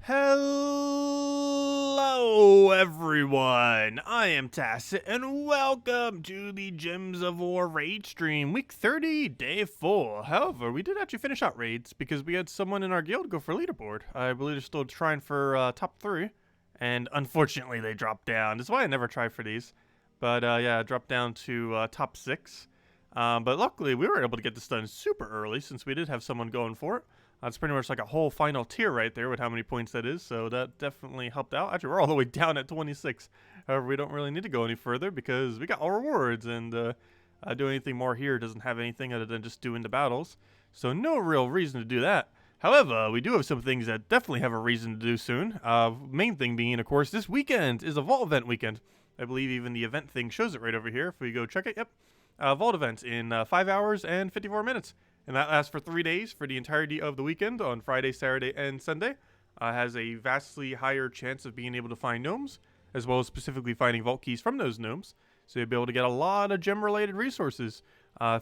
Hello everyone, I am Tacet and welcome to the Gems of War raid stream, week 30, day 4. However, we did actually finish out raids because we had someone in our guild go for leaderboard. I believe they're still trying for top 3, and unfortunately they dropped down. That's why I never try for these. But yeah, dropped down to top 6. But luckily we were able to get this done super early since we did have someone going for it. It's pretty much like a whole final tier right there with how many points that is, so that definitely helped out. Actually, we're all the way down at 26. However, we don't really need to go any further because we got all rewards, and doing anything more here doesn't have anything other than just doing the battles. So no real reason to do that. However, we do have some things that definitely have a reason to do soon. Main thing being, of course, this weekend is a Vault event weekend. I believe even the event thing shows it right over here. If we go check it, yep. Vault event in 5 hours and 54 minutes. And that lasts for 3 days for the entirety of the weekend on Friday, Saturday, and Sunday. Has a vastly higher chance of being able to find gnomes, as well as specifically finding vault keys from those gnomes. So you'll be able to get a lot of gem-related resources.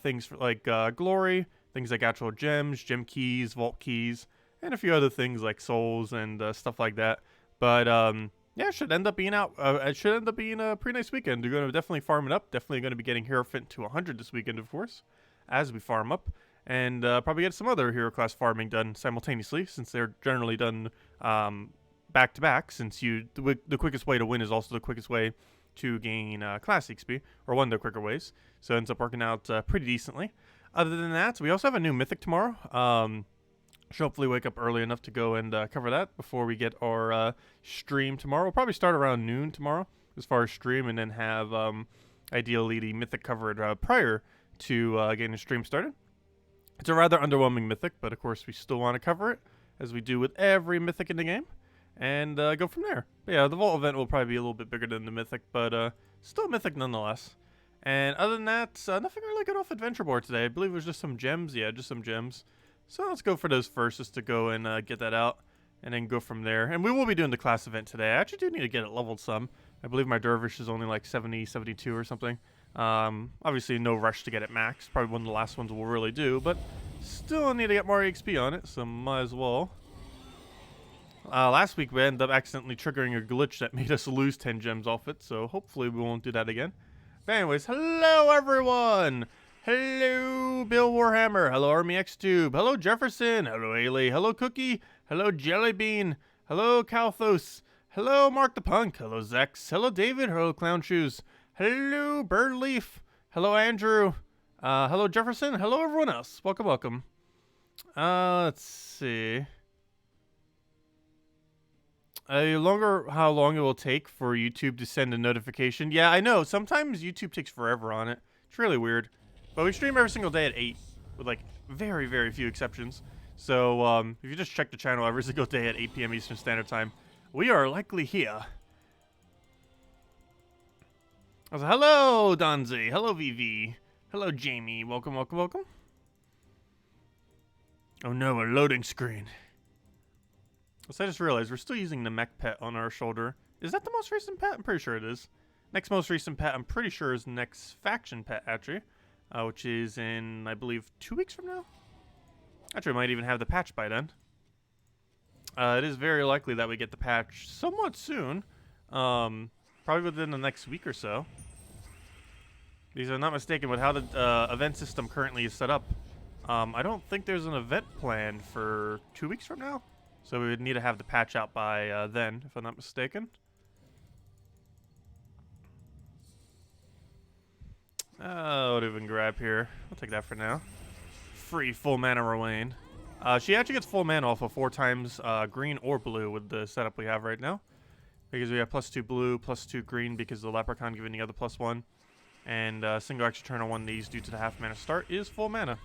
Things like glory, things like actual gems, gem keys, vault keys, and a few other things like souls and stuff like that. But yeah, it should end up being it should end up being a pretty nice weekend. You're going to definitely farm it up. Definitely going to be getting Hierophant to 100 this weekend, of course, as we farm up. And probably get some other hero class farming done simultaneously, since they're generally done back to back. Since the quickest way to win is also the quickest way to gain class XP, or one of the quicker ways. So it ends up working out pretty decently. Other than that, we also have a new Mythic tomorrow. Should hopefully wake up early enough to go and cover that before we get our stream tomorrow. We'll probably start around noon tomorrow as far as stream, and then have ideally the Mythic covered prior to getting the stream started. It's a rather underwhelming Mythic, but of course we still want to cover it, as we do with every Mythic in the game, and go from there. But yeah, the Vault event will probably be a little bit bigger than the Mythic, but still Mythic nonetheless. And other than that, nothing really good off Adventure Board today. I believe it was just some gems. Yeah, just some gems. So let's go for those first, just to go and get that out, and then go from there. And we will be doing the class event today. I actually do need to get it leveled some. I believe my Dervish is only like 70, 72 or something. Obviously no rush to get it max, probably one of the last ones we'll really do, but still need to get more XP on it, so might as well. Last week we ended up accidentally triggering a glitch that made us lose 10 gems off it, so hopefully we won't do that again. But anyways, hello everyone! Hello Bill Warhammer, hello Army X Tube, hello Jefferson, hello elhay, hello Cookie, hello Jellybean, hello Calthos, hello Mark the Punk, hello Zex, hello David, hello Clown Shoes, hello Birdleaf, hello Andrew, hello Jefferson, hello everyone else. Welcome, welcome. Let's see. How long it will take for YouTube to send a notification. Yeah, I know. Sometimes YouTube takes forever on it. It's really weird. But we stream every single day at 8, with like very, very few exceptions. So if you just check the channel every single day at 8 p.m. Eastern Standard Time, we are likely here. Hello, Donzi. Hello, VV. Hello, Jamie. Welcome, welcome, welcome. Oh no, a loading screen. So I just realized we're still using the mech pet on our shoulder. Is that the most recent pet? I'm pretty sure it is. Next most recent pet, I'm pretty sure, is next faction pet, actually. Which is in, I believe, 2 weeks from now? Actually, I might even have the patch by then. It is very likely that we get the patch somewhat soon. Probably within the next week or so. Because if I'm not mistaken, with how the event system currently is set up, I don't think there's an event planned for 2 weeks from now. So we would need to have the patch out by then, if I'm not mistaken. What do we even grab here? I'll take that for now. Free full mana Rowan. She actually gets full mana off of 4 times green or blue with the setup we have right now. Because we have +2 blue, +2 green because of the Leprechaun giving the other +1. And single extra turn on one of these due to the half mana start is full mana.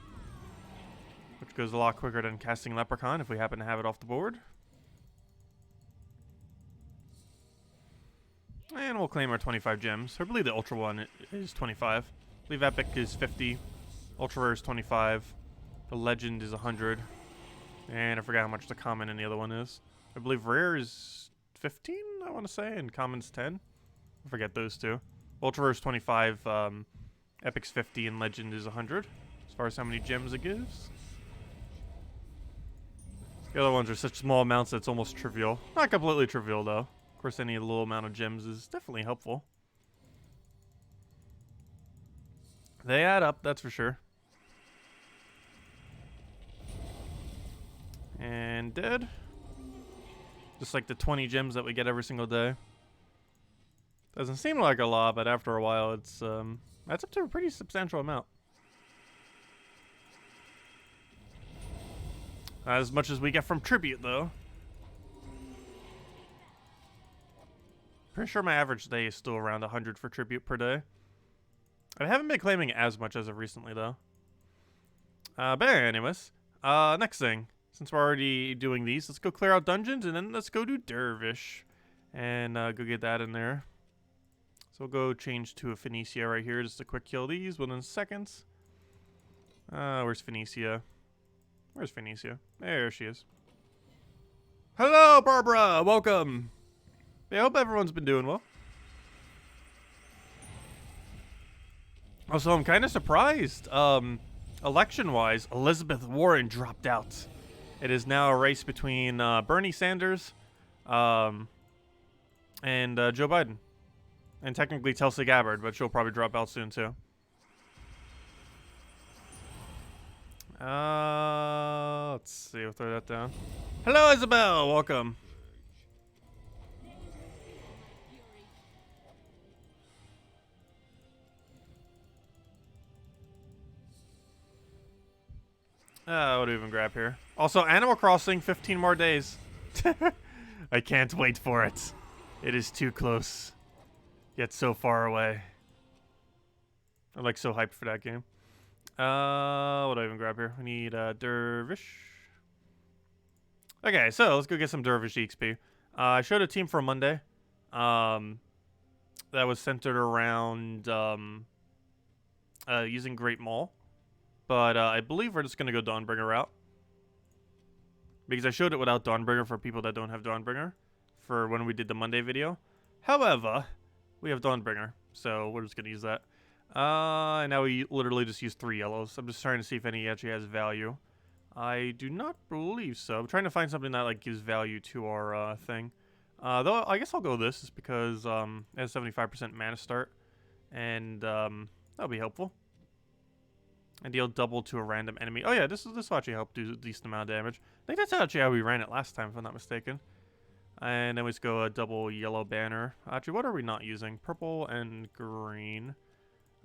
Which goes a lot quicker than casting Leprechaun if we happen to have it off the board. And we'll claim our 25 gems. I believe the Ultra one is 25. I believe Epic is 50. Ultra Rare is 25. The Legend is 100. And I forgot how much the Common and the other one is. I believe Rare is 15, I want to say, and Common's 10. I forget those two. Ultra Rare is 25. Epic's 50, and Legend is 100. As far as how many gems it gives. The other ones are such small amounts that it's almost trivial. Not completely trivial, though. Of course, any little amount of gems is definitely helpful. They add up, that's for sure. And dead. Just like the 20 gems that we get every single day. Doesn't seem like a lot, but after a while, it's that's up to a pretty substantial amount. Not as much as we get from tribute, though. Pretty sure my average day is still around 100 for tribute per day. I haven't been claiming as much as of recently, though. But anyways, next thing. Since we're already doing these, let's go clear out dungeons, and then let's go do Dervish. And go get that in there. So we'll go change to a Phoenicia right here, just to quick kill these within seconds. Where's Phoenicia? Where's Phoenicia? There she is. Hello, Barbara! Welcome! Yeah, I hope everyone's been doing well. Also, I'm kind of surprised. Election-wise, Elizabeth Warren dropped out. It is now a race between Bernie Sanders and Joe Biden. And technically Tulsi Gabbard, but she'll probably drop out soon, too. Let's see. We'll throw that down. Hello, Isabel. Welcome. What do we even grab here? Also, Animal Crossing, 15 more days. I can't wait for it. It is too close, yet so far away. I'm like so hyped for that game. What do I even grab here? We need Dervish. Okay, so let's go get some Dervish EXP. I showed a team for Monday. That was centered around using Great Maul. But I believe we're just going to go Dawnbringer route. Because I showed it without Dawnbringer for people that don't have Dawnbringer. For when we did the Monday video. However, we have Dawnbringer. So we're just going to use that. And now we literally just use 3 yellows. I'm just trying to see if any actually has value. I do not believe so. I'm trying to find something that like gives value to our thing. Though I guess I'll go this just because it has 75% mana start. And that'll be helpful. And deal double to a random enemy. Oh yeah, this will actually help do a decent amount of damage. I think that's actually how we ran it last time, if I'm not mistaken. And then we just go a double yellow banner. Actually, what are we not using? Purple and green.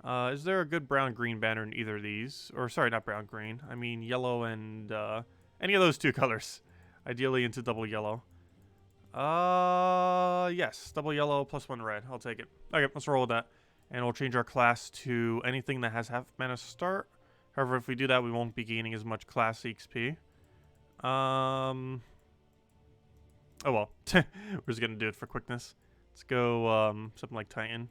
Is there a good brown-green banner in either of these? Or sorry, not brown-green. I mean yellow and any of those 2 colors. Ideally into double yellow. Yes, double yellow plus 1 red. I'll take it. Okay, let's roll with that. And we'll change our class to anything that has half mana start. However, if we do that, we won't be gaining as much class XP. Oh well. We're just gonna do it for quickness. Let's go something like Titan.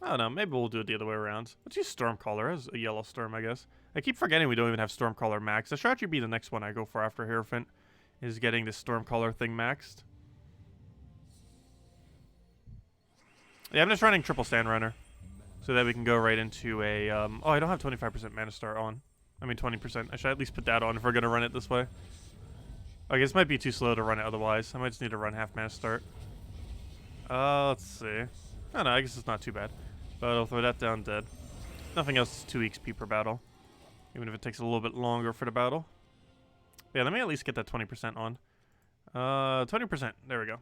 I don't know, maybe we'll do it the other way around. Let's use Stormcaller as a yellow storm, I guess. I keep forgetting we don't even have Stormcaller maxed. That should actually be the next one I go for after Hierophant, is getting this Stormcaller thing maxed. Yeah, I'm just running triple Sandrunner. So that we can go right into a, oh, I don't have 25% mana start on. I mean 20%. I should at least put that on if we're going to run it this way. Okay, this might be too slow to run it otherwise. I might just need to run half mana start. Let's see. I don't know, I guess it's not too bad. But I'll throw that down dead. Nothing else is 2 XP per battle. Even if it takes a little bit longer for the battle. Yeah, let me at least get that 20% on. 20%. There we go.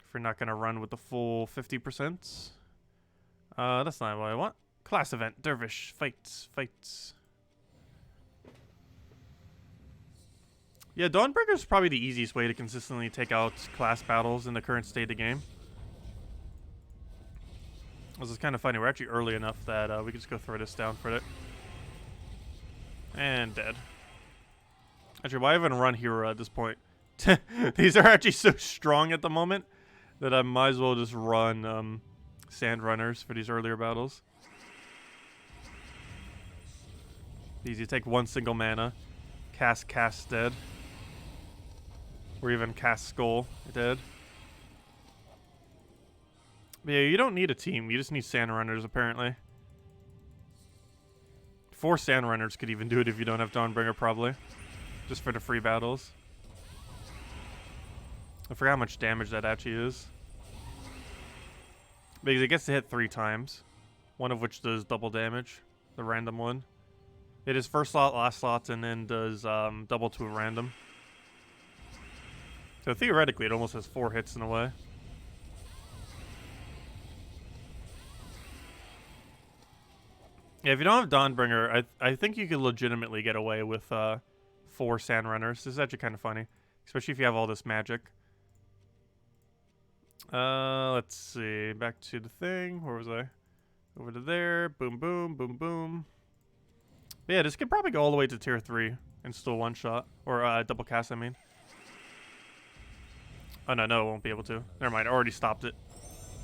If we're not going to run with the full 50%. That's not what I want. Class event. Dervish. Fights. Yeah, Dawnbreaker is probably the easiest way to consistently take out class battles in the current state of the game. This is kind of funny. We're actually early enough that we can just go throw this down for it. And dead. Actually, why even run hero at this point? These are actually so strong at the moment that I might as well just run Sand Runners for these earlier battles. These you take 1 single mana, cast dead, or even cast Skull dead. But yeah, you don't need a team. You just need Sand Runners apparently. 4 Sand Runners could even do it if you don't have Dawnbringer, probably. Just for the free battles. I forgot how much damage that actually is. Because it gets to hit 3 times. One of which does double damage. The random one. It is first slot, last slot, and then does double to a random. So theoretically, it almost has 4 hits in a way. Yeah, if you don't have Dawnbringer, I think you could legitimately get away with 4 Sand Runners. This is actually kind of funny. Especially if you have all this magic. Let's see. Back to the thing. Where was I? Over to there. Boom, boom, boom, boom. But yeah, this could probably go all the way to tier 3 and still one-shot. Or double cast, I mean. Oh, no, it won't be able to. Never mind, I already stopped it.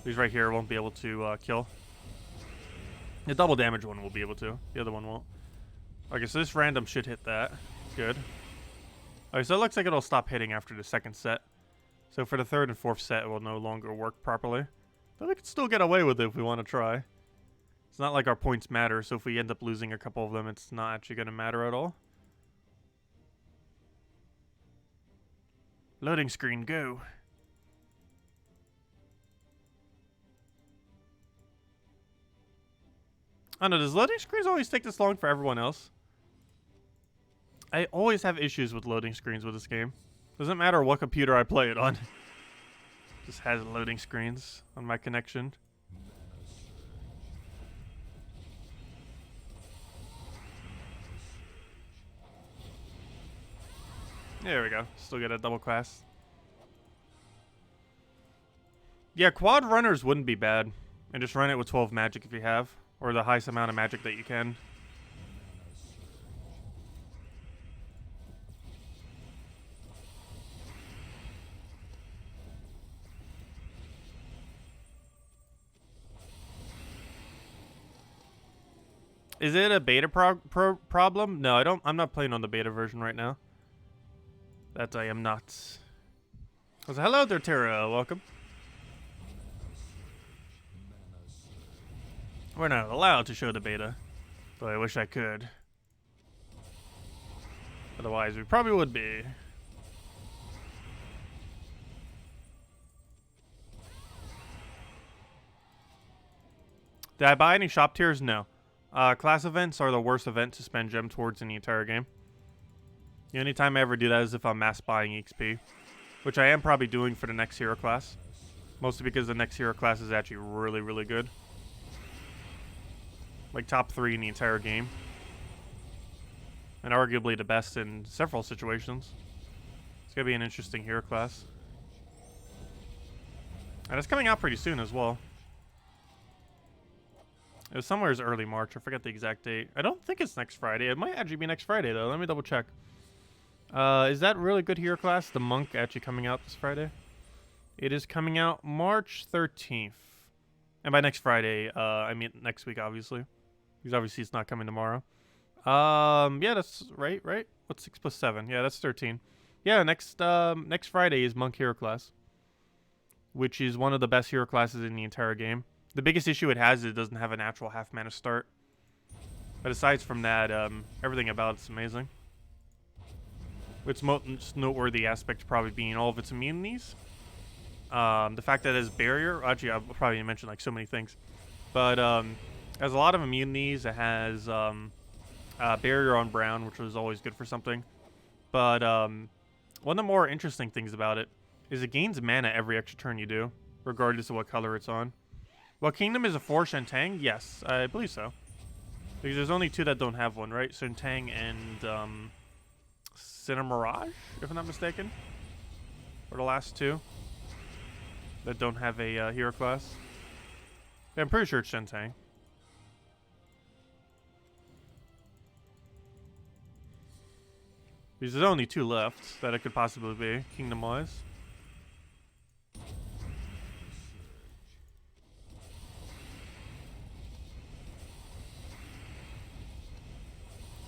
He's right here, won't be able to kill. The double damage one will be able to. The other one won't. Okay, so this random should hit that. Good. Okay, so it looks like it'll stop hitting after the second set. So for the third and fourth set, it will no longer work properly. But we can still get away with it if we want to try. It's not like our points matter, so if we end up losing a couple of them, it's not actually going to matter at all. Loading screen, go. I don't know, does loading screens always take this long for everyone else? I always have issues with loading screens with this game. Doesn't matter what computer I play it on. Just has loading screens on my connection. There we go. Still get a double class. Yeah, quad runners wouldn't be bad. And just run it with 12 magic if you have. Or the highest amount of magic that you can. Is it a beta problem? No, I'm not playing on the beta version right now. That I am not. So, hello there, Tara. Welcome. We're not allowed to show the beta, though I wish I could. Otherwise, we probably would be. Did I buy any shop tiers? No. Class events are the worst event to spend gem towards in the entire game. The only time I ever do that is if I'm mass buying XP, which I am probably doing for the next hero class. Mostly because the next hero class is actually really, really good. Like top 3 in the entire game. And arguably the best in several situations. It's going to be an interesting hero class. And it's coming out pretty soon as well. It was somewhere as early March. I forget the exact date. I don't think it's next Friday. It might actually be next Friday, though. Let me double check. Is that really good hero class? The Monk actually coming out this Friday? It is coming out March 13th. And by next Friday, I mean next week, obviously. Because obviously it's not coming tomorrow. Yeah, that's right? What's 6 plus 7? Yeah, that's 13. Yeah, next Friday is Monk hero class. Which is one of the best hero classes in the entire game. The biggest issue it has is it doesn't have a natural half mana start. But aside from that, everything about it's amazing. Its most noteworthy aspect probably being all of its immunities. The fact that it has barrier. Actually, I'll probably mention like so many things. But it has a lot of immunities. It has barrier on brown, which was always good for something. But one of the more interesting things about it is it gains mana every extra turn you do, regardless of what color it's on. Well, Kingdom is a 4 Shantang? Yes, I believe so. Because there's only 2 that don't have one, right? Shantang and Cinemirage, if I'm not mistaken. Or the last 2 that don't have a hero class. Yeah, I'm pretty sure it's Shantang. Because there's only 2 left that it could possibly be, Kingdom-wise.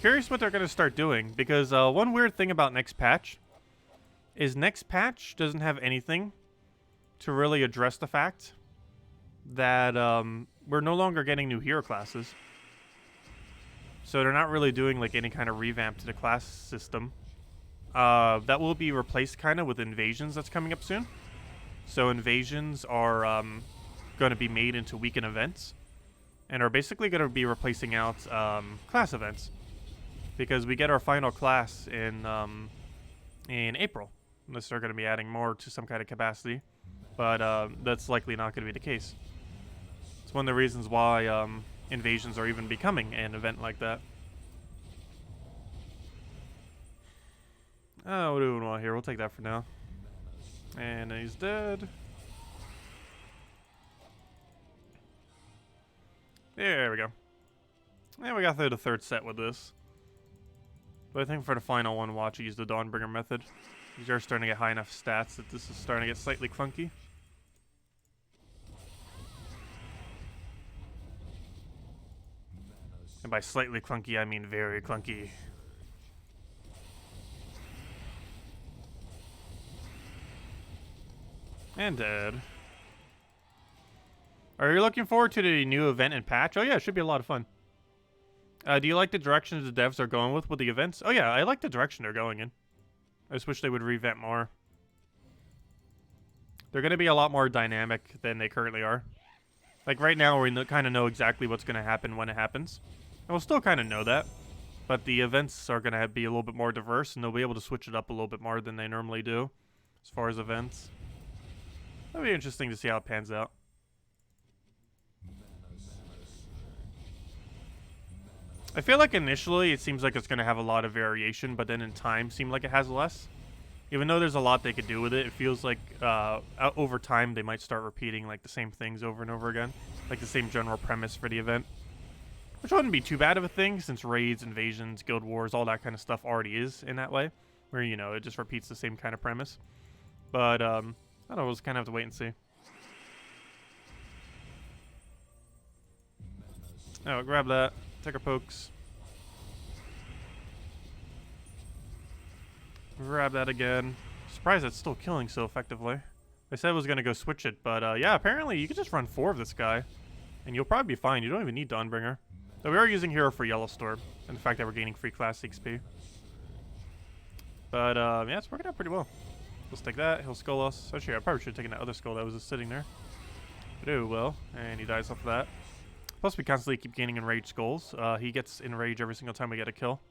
Curious what they're going to start doing, because one weird thing about next patch is next patch doesn't have anything to really address the fact that we're no longer getting new hero classes. So they're not really doing like any kind of revamp to the class system. That will be replaced kind of with invasions that's coming up soon. So invasions are going to be made into weekend events and are basically going to be replacing out class events, because we get our final class in April, unless they're going to be adding more to some kind of capacity, but that's likely not going to be the case. It's one of the reasons why invasions are even becoming an event like that. Oh, what do we want here? We'll take that for now. And he's dead. There we go. And we got through the third set with this. But I think for the final one, watch use the Dawnbringer method. These are starting to get high enough stats that this is starting to get slightly clunky. And by slightly clunky, I mean very clunky. And dead. Are you looking forward to the new event and patch? Oh yeah, it should be a lot of fun. Do you like the direction the devs are going with the events? Oh yeah, I like the direction they're going in. I just wish they would revamp more. They're going to be a lot more dynamic than they currently are. Like right now, we kind of know exactly what's going to happen when it happens. And we'll still kind of know that. But the events are going to be a little bit more diverse, and they'll be able to switch it up a little bit more than they normally do as far as events. That'll be interesting to see how it pans out. I feel like initially it seems like it's going to have a lot of variation, but then in time seems like it has less. Even though there's a lot they could do with it, it feels like over time they might start repeating like the same things over and over again. Like the same general premise for the event. Which wouldn't be too bad of a thing, since raids, invasions, guild wars, all that kind of stuff already is in that way. Where, you know, it just repeats the same kind of premise. But, I don't know, we'll just kind of have to wait and see. Oh, grab that. Take our pokes. Grab that again. Surprised it's still killing so effectively. I said I was going to go switch it, but yeah, apparently you can just run 4 of this guy. And you'll probably be fine. You don't even need Dawnbringer. Though we are using Hero for Yellow Storm, and the fact that we're gaining free class XP. But yeah, it's working out pretty well. Let's take that. He'll skull us. Actually, I probably should have taken that other skull that was just sitting there. But oh well. And he dies off of that. Plus, we constantly keep gaining enraged skulls. He gets enraged every single time we get a kill.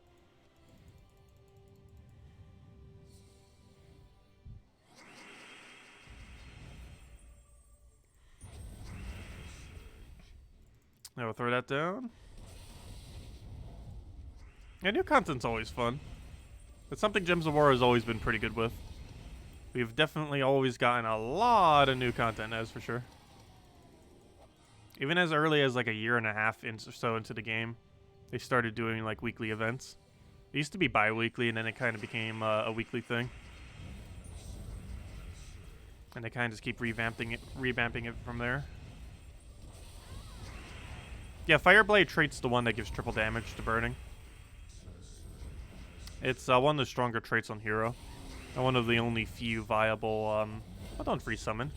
Now we'll throw that down. Yeah, new content's always fun. It's something Gems of War has always been pretty good with. We've definitely always gotten a lot of new content, that's for sure. Even as early as like a year and a half or so into the game, they started doing like weekly events. It used to be bi-weekly, and then it kind of became a weekly thing. And they kind of just keep revamping it from there. Yeah, Fireblade trait's the one that gives triple damage to burning. It's one of the stronger traits on Hero. And one of the only few viable, well, don't free summon.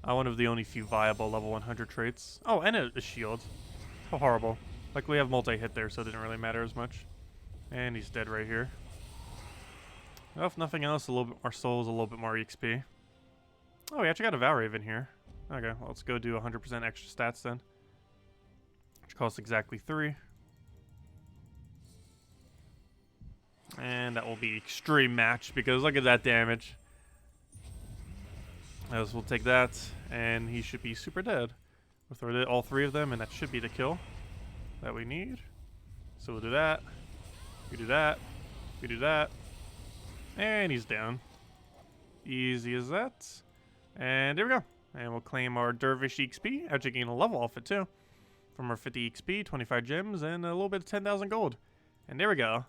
One of the only few viable level 100 traits. Oh, and a shield. How horrible. Like, we have multi-hit there, so it didn't really matter as much. And he's dead right here. Well, if nothing else, a little bit more souls, a little bit more XP. Oh, we actually got a Valraven here. Okay, well, let's go do 100% extra stats then. Which costs exactly 3. And that will be extreme match, because look at that damage. As we'll take that, and he should be super dead. We'll throw all 3 of them, and that should be the kill that we need. So we'll do that. We do that. We do that. And he's down. Easy as that. And there we go. And we'll claim our Dervish XP. Actually gain a level off it too. From our 50 XP, 25 gems, and a little bit of 10,000 gold. And there we go.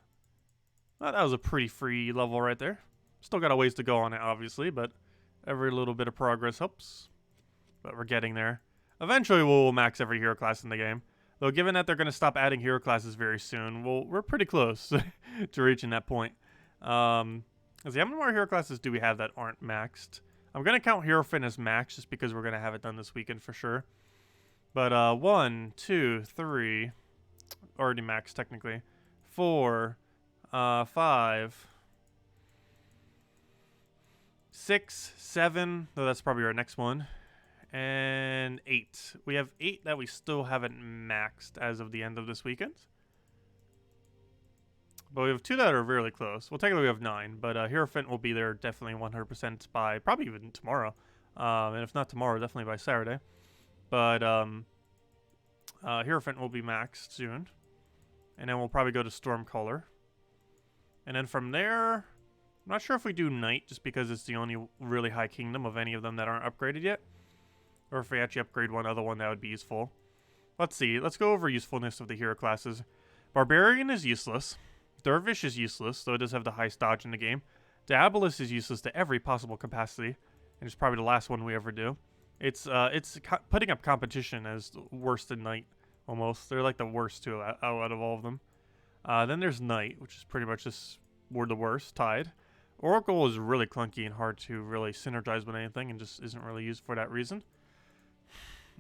Well, that was a pretty free level right there. Still got a ways to go on it, obviously, but every little bit of progress helps. But we're getting there. Eventually, we'll max every hero class in the game. Though, given that they're going to stop adding hero classes very soon, we're pretty close to reaching that point. Let's see, how many more hero classes do we have that aren't maxed? I'm going to count Hero Fin as max, just because we're going to have it done this weekend for sure. But 1, 2, 3... Already maxed, technically. 4, 5, 6, 7. Though that's probably our next one. And 8. We have 8 that we still haven't maxed as of the end of this weekend. But we have 2 that are really close. Well, technically we have 9, but Hierophant will be there definitely 100% by probably even tomorrow. And if not tomorrow, definitely by Saturday. But Hierophant will be maxed soon. And then we'll probably go to Stormcaller. And then from there, I'm not sure if we do Knight, just because it's the only really high kingdom of any of them that aren't upgraded yet. Or if we actually upgrade one other one, that would be useful. Let's see. Let's go over usefulness of the hero classes. Barbarian is useless. Dervish is useless, though it does have the highest dodge in the game. Diabolus is useless to every possible capacity, and it's probably the last one we ever do. It's putting up competition as worse than Knight, almost. They're like the worst two out of all of them. Then there's Knight, which is pretty much just we're the worst, tied. Oracle is really clunky and hard to really synergize with anything, and just isn't really used for that reason.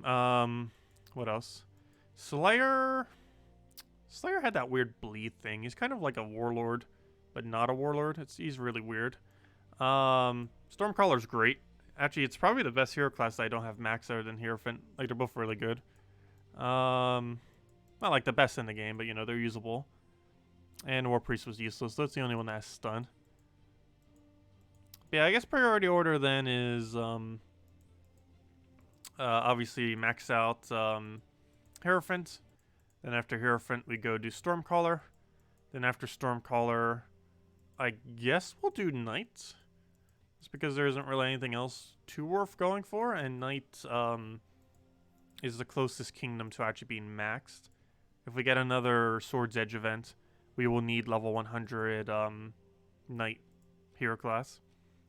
What else? Slayer had that weird bleed thing. He's kind of like a warlord, but not a warlord. He's really weird. Stormcrawler's great. Actually, it's probably the best hero class that I don't have max other than Hierophant. Like, they're both really good. Not like the best in the game, but you know, they're usable. And War Priest was useless. That's the only one that has stun. Yeah, I guess priority order then is obviously max out Hierophant. Then after Hierophant, we go do Stormcaller. Then after Stormcaller, I guess we'll do Knight. Just because there isn't really anything else too worth going for. And Knight is the closest kingdom to actually being maxed. If we get another Sword's Edge event, we will need level 100 Knight hero class.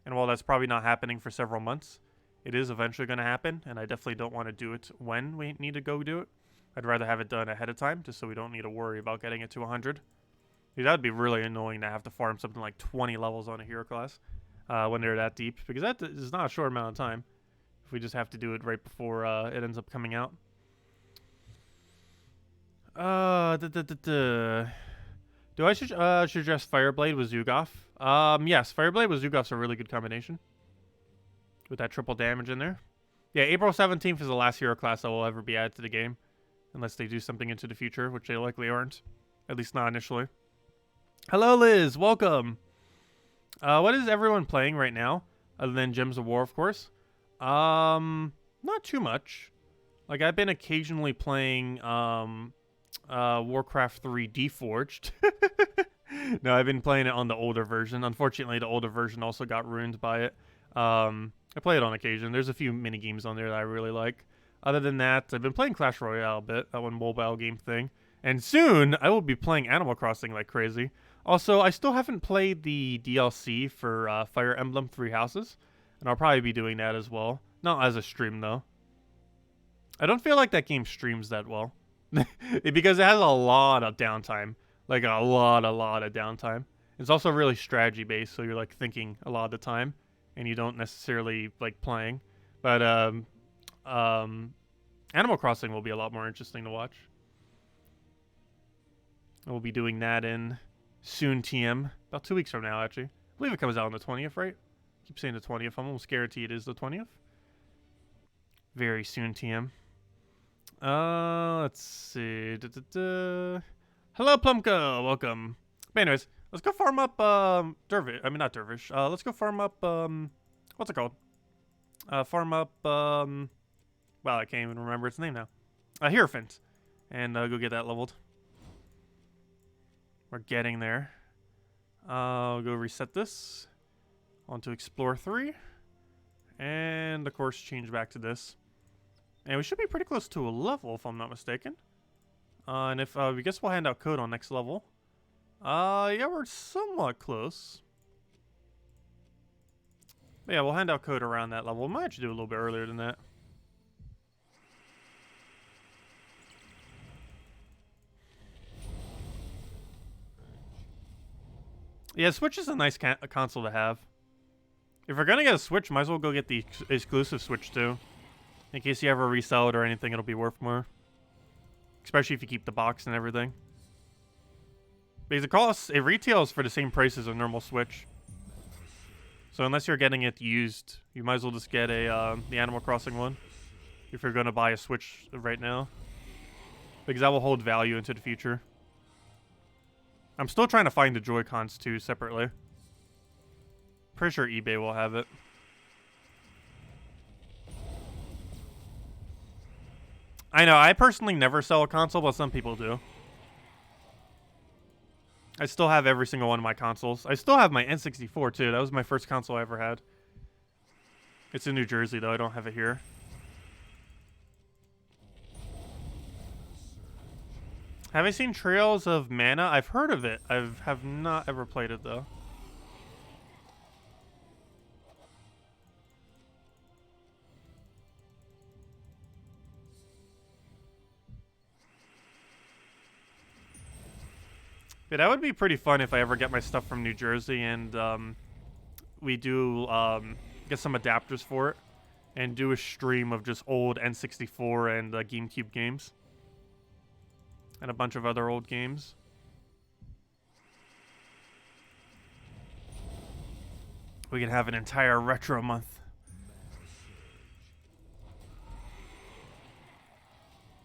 And while that's probably not happening for several months, it is eventually going to happen. And I definitely don't want to do it when we need to go do it. I'd rather have it done ahead of time, just so we don't need to worry about getting it to 100. Dude, that'd be really annoying to have to farm something like 20 levels on a hero class when they're that deep, because that is not a short amount of time if we just have to do it right before it ends up coming out. Do I suggest Fireblade with Zugoff? Yes, Fireblade with Zugoff's a really good combination with that triple damage in there. Yeah, April 17th is the last hero class that will ever be added to the game. Unless they do something into the future, which they likely aren't. At least not initially. Hello, Liz. Welcome. What is everyone playing right now? Other than Gems of War, of course. Not too much. Like, I've been occasionally playing Warcraft 3 Deforged. No, I've been playing it on the older version. Unfortunately, the older version also got ruined by it. I play it on occasion. There's a few mini games on there that I really like. Other than that, I've been playing Clash Royale a bit, that one mobile game thing. And soon, I will be playing Animal Crossing like crazy. Also, I still haven't played the DLC for Fire Emblem Three Houses. And I'll probably be doing that as well. Not as a stream, though. I don't feel like that game streams that well. Because it has a lot of downtime. Like, a lot of downtime. It's also really strategy-based, so you're, like, thinking a lot of the time. And you don't necessarily like playing. But, Animal Crossing will be a lot more interesting to watch. We'll be doing that in soon TM. About 2 weeks from now, actually. I believe it comes out on the 20th, right? I keep saying the 20th. I'm almost guaranteed it is the 20th. Very soon TM. Let's see. Hello, Plumka. Welcome. But anyways, let's go farm up Dervish. I mean, not Dervish. Let's go farm up what's it called? Farm up well, I can't even remember its name now. Hierophant. And go get that leveled. We're getting there. I'll go reset this. Onto Explore 3. And, of course, change back to this. And we should be pretty close to a level, if I'm not mistaken. And if, we guess we'll hand out code on next level. Yeah, we're somewhat close. But yeah, we'll hand out code around that level. We might actually do a little bit earlier than that. Yeah, Switch is a nice console to have. If we're gonna get a Switch, might as well go get the exclusive Switch too. In case you ever resell it or anything, it'll be worth more. Especially if you keep the box and everything. Because it retails for the same price as a normal Switch. So unless you're getting it used, you might as well just get the Animal Crossing one if you're going to buy a Switch right now. Because that will hold value into the future. I'm still trying to find the Joy-Cons too, separately. Pretty sure eBay will have it. I know, I personally never sell a console, but some people do. I still have every single one of my consoles. I still have my N64 too. That was my first console I ever had. It's in New Jersey though, I don't have it here. Have I seen Trails of Mana? I've heard of it. I have not ever played it though. Yeah, that would be pretty fun if I ever get my stuff from New Jersey and we do get some adapters for it and do a stream of just old N64 and GameCube games. And a bunch of other old games. We can have an entire retro month.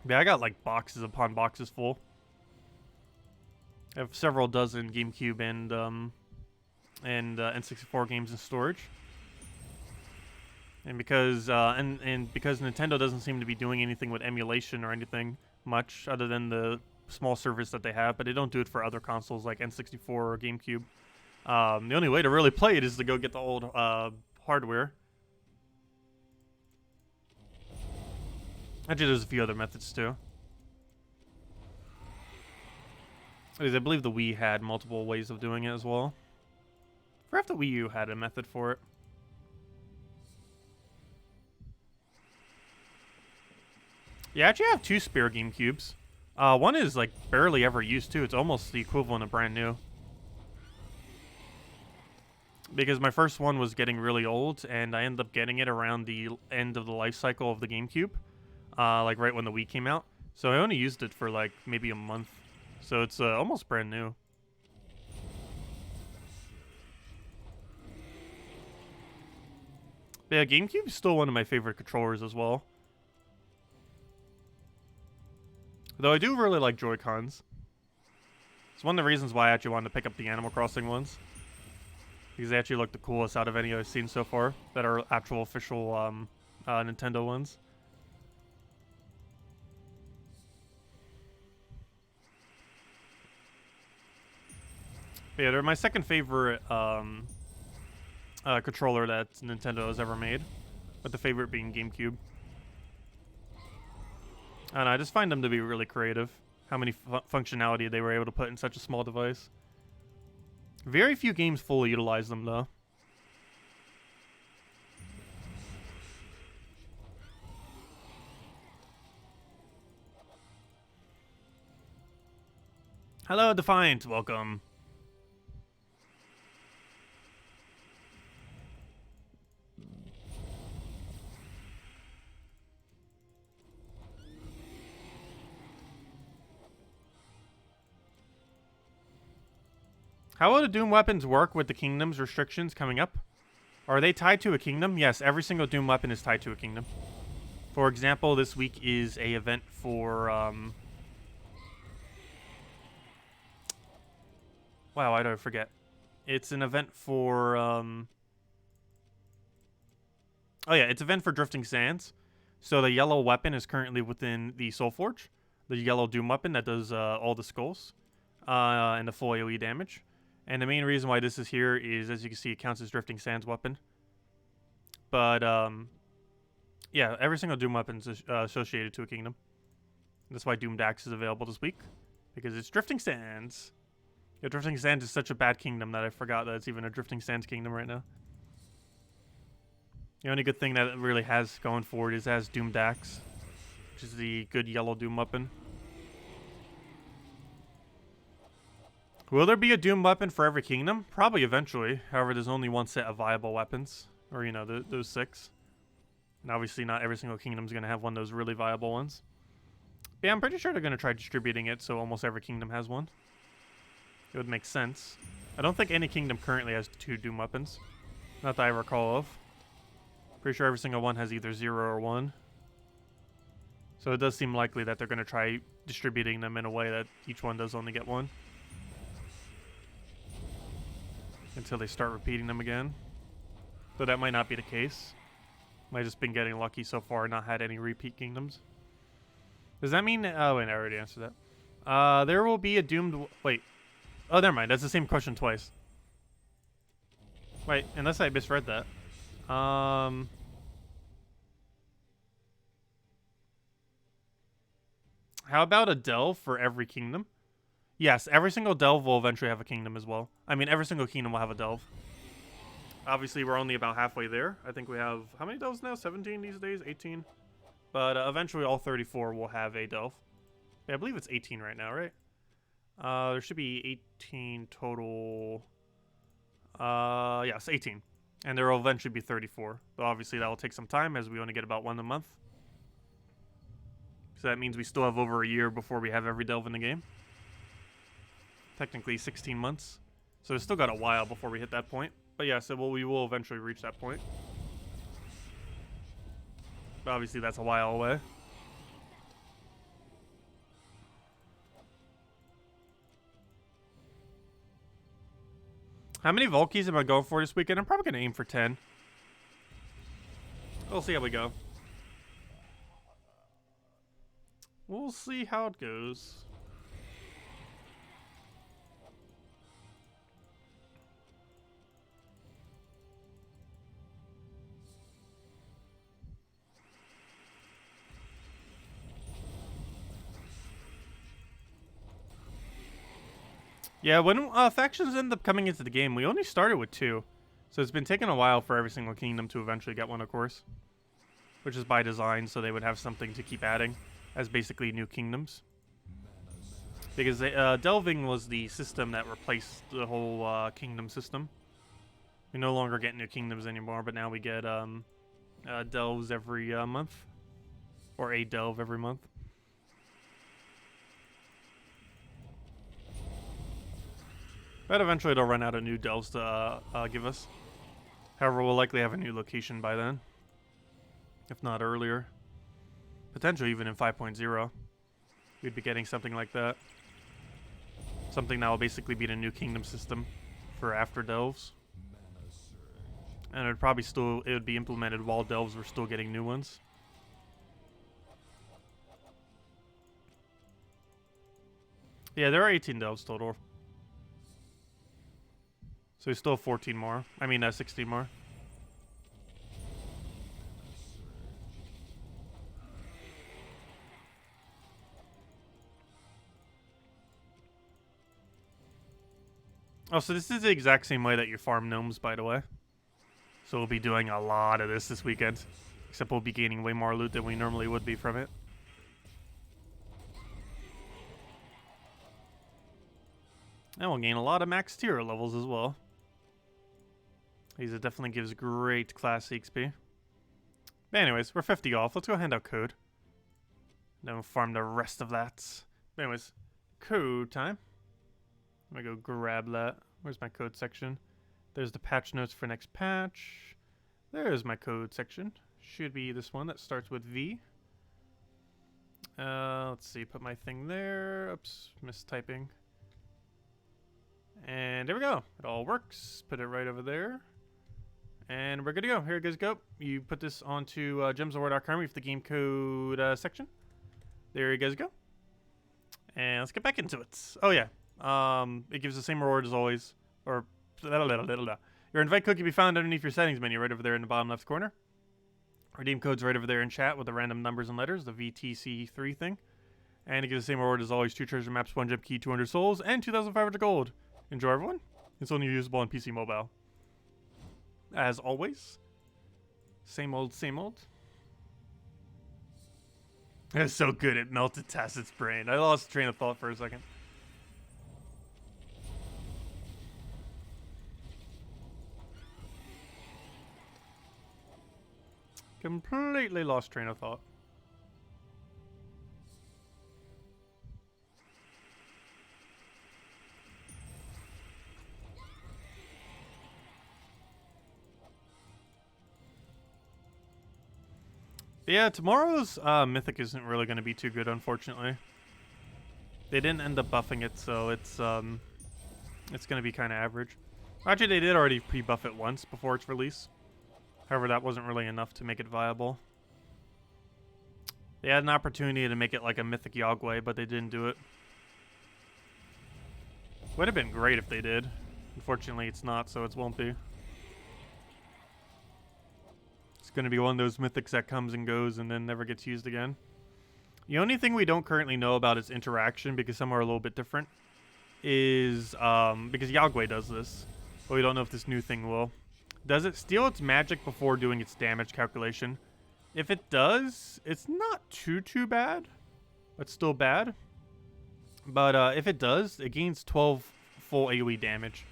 Yeah, I got like boxes upon boxes full. I have several dozen GameCube and N64 games in storage. And because because Nintendo doesn't seem to be doing anything with emulation or anything much other than the small service that they have, but they don't do it for other consoles like N64 or GameCube. The only way to really play it is to go get the old hardware. Actually, there's a few other methods too. I believe the Wii had multiple ways of doing it as well. Perhaps the Wii U had a method for it. Yeah, I actually have 2 spare GameCubes. One is like barely ever used too. It's almost the equivalent of brand new. Because my first one was getting really old, and I ended up getting it around the end of the life cycle of the GameCube. Like right when the Wii came out. So I only used it for like maybe a month. So it's almost brand new. Yeah, GameCube is still one of my favorite controllers as well. Though I do really like Joy-Cons. It's one of the reasons why I actually wanted to pick up the Animal Crossing ones. Because they actually look the coolest out of any I've seen so far. That are actual official Nintendo ones. But yeah, they're my second favorite controller that Nintendo has ever made. With the favorite being GameCube. And I just find them to be really creative. How many functionality they were able to put in such a small device. Very few games fully utilize them, though. Hello, Defiant. Welcome. How will the Doom weapons work with the kingdom's restrictions coming up? Are they tied to a kingdom? Yes, every single Doom weapon is tied to a kingdom. For example, this week is a event for, wow, why do I forget? It's an event for, oh yeah, it's an event for Drifting Sands. So the yellow weapon is currently within the Soul Forge. The yellow Doom weapon that does all the skulls and the full AoE damage. And the main reason why this is here is, as you can see, it counts as Drifting Sands weapon. But, yeah, every single Doom weapon is associated to a kingdom. That's why Doom Dax is available this week. Because it's Drifting Sands. Yeah, Drifting Sands is such a bad kingdom that I forgot that it's even a Drifting Sands kingdom right now. The only good thing that it really has going for it is it has Doom Dax. Which is the good yellow Doom weapon. Will there be a Doom weapon for every kingdom? Probably eventually. However, there's only one set of viable weapons. Or, you know, those 6. And obviously not every single kingdom is going to have one of those really viable ones. But yeah, I'm pretty sure they're going to try distributing it so almost every kingdom has one. It would make sense. I don't think any kingdom currently has 2 Doom weapons. Not that I recall of. Pretty sure every single one has either 0 or 1. So it does seem likely that they're going to try distributing them in a way that each one does only get 1. Until they start repeating them again. So that might not be the case. Might have just been getting lucky so far and not had any repeat kingdoms. Does that mean... Oh, wait, I already answered that. There will be a doomed... Wait. Oh, never mind. That's the same question twice. Wait, unless I misread that. How about a delve for every kingdom? Yes, every single delve will eventually have a kingdom as well. I mean, every single kingdom will have a delve. Obviously, we're only about halfway there. I think we have... How many delves now? 17 these days? 18? But eventually, all 34 will have a delve. Yeah, I believe it's 18 right now, right? There should be 18 total. Yes, 18. And there will eventually be 34. But obviously, that will take some time as we only get about 1 a month. So that means we still have over a year before we have every delve in the game. Technically 16 months. So we've still got a while before we hit that point. But yeah, so we will eventually reach that point. But obviously that's a while away. How many Volkies am I going for this weekend? I'm probably going to aim for 10. We'll see how we go. We'll see how it goes. Yeah, when factions end up coming into the game, we only started with 2. So it's been taking a while for every single kingdom to eventually get one, of course. Which is by design, so they would have something to keep adding as basically new kingdoms. Because delving was the system that replaced the whole kingdom system. We no longer get new kingdoms anymore, but now we get delves every month. Or a delve every month. But eventually they'll run out of new delves to give us. However, we'll likely have a new location by then. If not earlier. Potentially even in 5.0. We'd be getting something like that. Something that will basically be the new kingdom system for after delves. And it would probably still, it would be implemented while delves were still getting new ones. Yeah, there are 18 delves total. So we still have 14 more. I mean, 16 more. Oh, so this is the exact same way that you farm gnomes, by the way. So we'll be doing a lot of this weekend. Except we'll be gaining way more loot than we normally would be from it. And we'll gain a lot of max tier levels as well. These it definitely gives great class EXP. But anyways, we're 50 off. Let's go hand out code. Then we'll farm the rest of that. But anyways, code time. Let me go grab that. Where's my code section? There's the patch notes for next patch. There's my code section. Should be this one that starts with V. Let's see, put my thing there. Oops, mistyping. And there we go. It all works. Put it right over there. And we're good to go. Here you guys go. You put this onto gemsofwar.com with the game code section. There you guys go. And let's get back into it. Oh yeah. It gives the same reward as always. Or your invite code can be found underneath your settings menu right over there in the bottom left corner. Redeem code's right over there in chat with the random numbers and letters, the VTC3 thing. And it gives the same reward as always: 2 treasure maps, 1 gem key, 200 souls, and 2,500 gold. Enjoy, everyone. It's only usable on PC Mobile. As always. Same old, same old. That's so good, it melted Tacet's brain. I lost train of thought for a second. Completely lost train of thought. Yeah, tomorrow's Mythic isn't really going to be too good, unfortunately. They didn't end up buffing it, so it's going to be kind of average. Actually, they did already pre-buff it once before its release. However, that wasn't really enough to make it viable. They had an opportunity to make it like a Mythic Yogway, but they didn't do it. Would have been great if they did. Unfortunately, it's not, so it won't be. It's going to be one of those Mythics that comes and goes and then never gets used again. The only thing we don't currently know about its interaction, because some are a little bit different, is because Yogway does this, but we don't know if this new thing will. Does it steal its magic before doing its damage calculation? If it does, it's not too bad. It's still bad. But if it does, it gains 12 full AoE damage.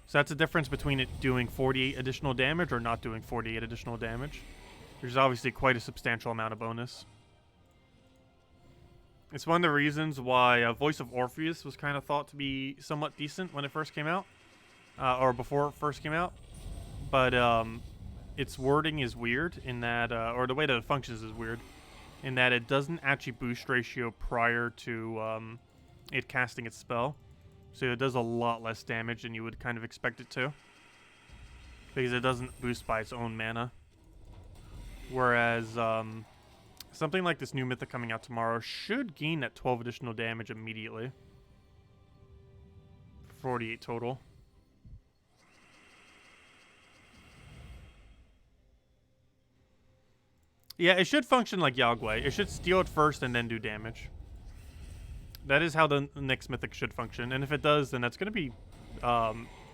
So that's the difference between it doing 48 additional damage or not doing 48 additional damage. Which is obviously quite a substantial amount of bonus. It's one of the reasons why Voice of Orpheus was kind of thought to be somewhat decent when it first came out. Or before it first came out. But its wording is weird in that, or the way that it functions is weird, in that it doesn't actually boost ratio prior to it casting its spell. So it does a lot less damage than you would kind of expect it to. Because it doesn't boost by its own mana. Whereas something like this new Mythic coming out tomorrow should gain that 12 additional damage immediately. 48 total. Yeah, it should function like Yogway. It should steal it first and then do damage. That is how the next Mythic should function. And if it does, then that's going to be...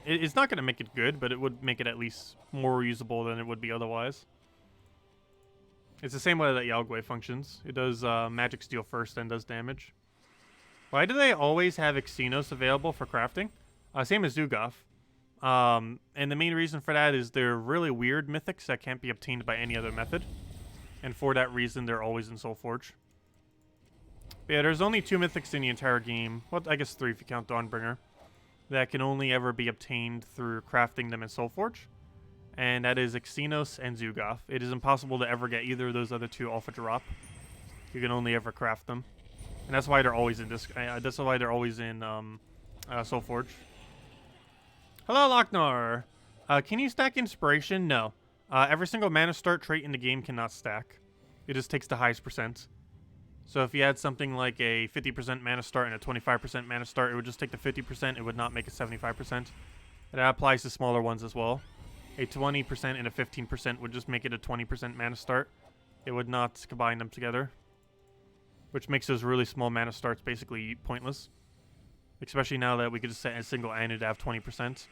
it's not going to make it good, but it would make it at least more usable than it would be otherwise. It's the same way that Yogway functions. It does magic steal first, then does damage. Why do they always have Xenos available for crafting? Same as Zugoff. And the main reason for that is they're really weird Mythics that can't be obtained by any other method. And for that reason, they're always in Soulforge. But yeah, there's only 2 Mythics in the entire game. Well, I guess 3 if you count Dawnbringer. That can only ever be obtained through crafting them in Soulforge. And that is Xenos and Zugoff. It is impossible to ever get either of those other 2 off a drop. You can only ever craft them. And that's why they're always in this. That's why they're always in Soulforge. Hello, Lochnar. Can you stack Inspiration? No. Every single mana start trait in the game cannot stack. It just takes the highest percent. So if you had something like a 50% mana start and a 25% mana start, it would just take the 50%. It would not make a 75%. And that applies to smaller ones as well. A 20% and a 15% would just make it a 20% mana start. It would not combine them together. Which makes those really small mana starts basically pointless. Especially now that we could just set a single Anu to have 20%.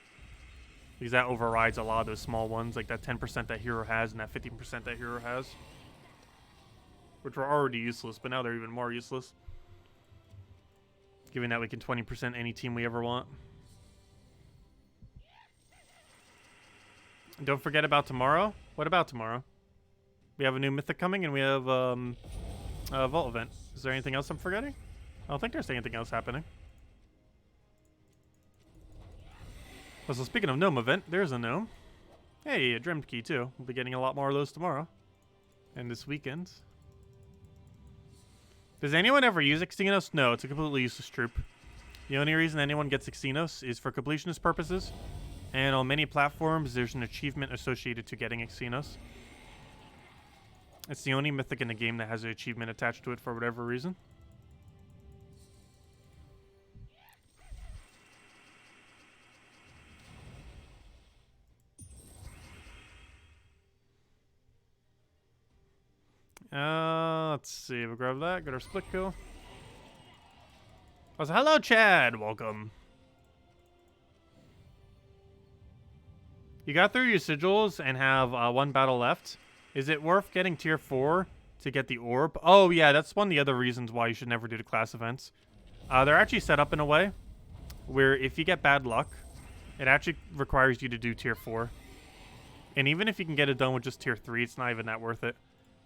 Because that overrides a lot of those small ones, like that 10% that hero has and that 15% that hero has. Which were already useless, but now they're even more useless. Given that we can 20% any team we ever want. And don't forget about tomorrow. What about tomorrow? We have a new Mythic coming and we have a Vault event. Is there anything else I'm forgetting? I don't think there's anything else happening. Well, so speaking of gnome event, there's a gnome. Hey, a Dream Key too. We'll be getting a lot more of those tomorrow. And this weekend. Does anyone ever use Xenos? No, it's a completely useless troop. The only reason anyone gets Xenos is for completionist purposes. And on many platforms, there's an achievement associated to getting Xenos. It's the only Mythic in the game that has an achievement attached to it for whatever reason. Let's see. We'll grab that. Get our split kill. Oh, so hello, Chad. Welcome. You got through your sigils and have 1 battle left. Is it worth getting tier 4 to get the orb? Oh, yeah. That's one of the other reasons why you should never do the class events. They're actually set up in a way where if you get bad luck, it actually requires you to do tier 4. And even if you can get it done with just tier 3, it's not even that worth it.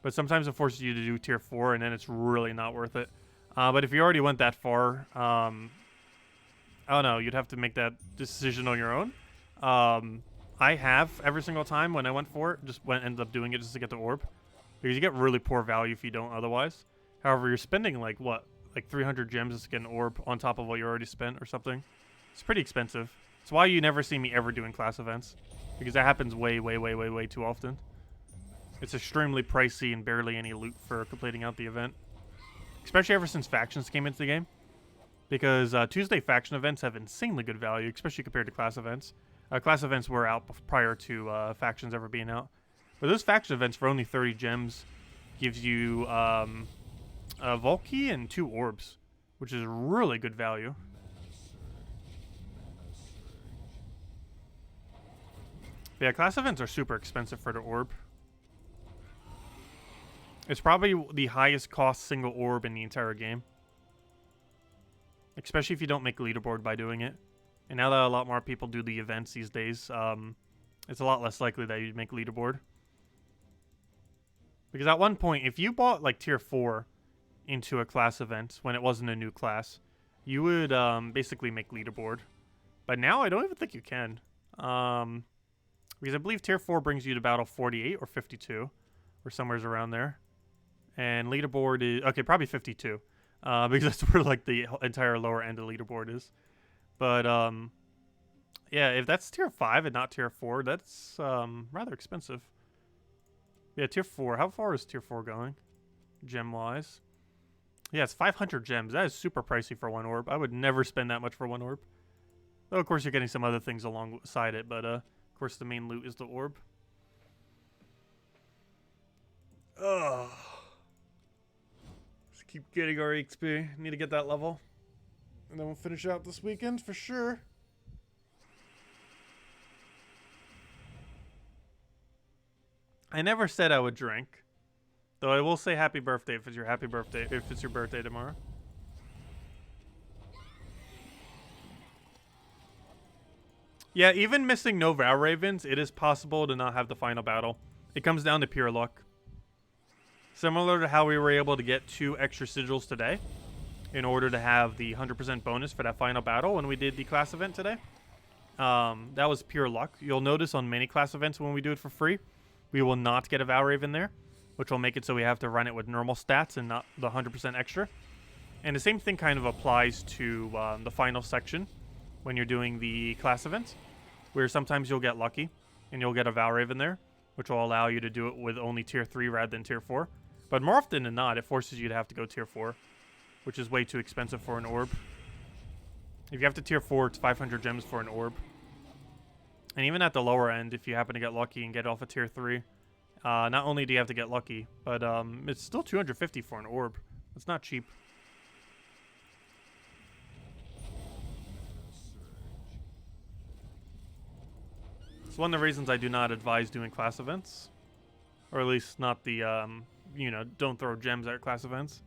But sometimes it forces you to do tier 4, and then it's really not worth it. But if you already went that far, I don't know, you'd have to make that decision on your own. I have every single time when I went for it, ended up doing it just to get the orb. because you get really poor value if you don't otherwise. However, you're spending like what, like 300 gems to get an orb on top of what you already spent or something. It's pretty expensive. It's why you never see me ever doing class events, because that happens way too often. It's extremely pricey and barely any loot for completing out the event, especially ever since factions came into the game. Because Tuesday faction events have insanely good value, especially compared to class events. Class events were out prior to factions ever being out. But those faction events for only 30 gems gives you a vault key and 2 orbs, which is really good value. But yeah, class events are super expensive for the orb. It's probably the highest cost single orb in the entire game. Especially if you don't make leaderboard by doing it. And now that a lot more people do the events these days, it's a lot less likely that you'd make leaderboard. Because at one point, if you bought like tier 4 into a class event when it wasn't a new class, you would basically make leaderboard. But now I don't even think you can. Because I believe tier 4 brings you to battle 48 or 52. Or somewhere's around there. And leaderboard is... okay, probably 52. Because that's where like the entire lower end of leaderboard is. But yeah, if that's tier 5 and not tier 4, that's rather expensive. Yeah, tier 4. How far is tier 4 going? Gem wise. Yeah, it's 500 gems. That is super pricey for 1 orb. I would never spend that much for 1 orb. Though of course you're getting some other things alongside it, but of course the main loot is the orb. Ugh. Keep getting our XP. Need to get that level. And then we'll finish out this weekend for sure. I never said I would drink. Though I will say happy birthday if it's your birthday tomorrow. Yeah, even missing no Vow Ravens, it is possible to not have the final battle. It comes down to pure luck. Similar to how we were able to get 2 extra sigils today in order to have the 100% bonus for that final battle when we did the class event today. That was pure luck. You'll notice on many class events when we do it for free, we will not get a Vow Raven there, which will make it so we have to run it with normal stats and not the 100% extra. And the same thing kind of applies to the final section when you're doing the class events, where sometimes you'll get lucky and you'll get a Vow Raven there, which will allow you to do it with only tier 3 rather than tier 4. But more often than not, it forces you to have to go tier 4, which is way too expensive for an orb. If you have to tier 4, it's 500 gems for an orb. And even at the lower end, if you happen to get lucky and get off a tier 3, not only do you have to get lucky, but it's still 250 for an orb. It's not cheap. It's one of the reasons I do not advise doing class events. Or at least not the, you know, don't throw gems at class events.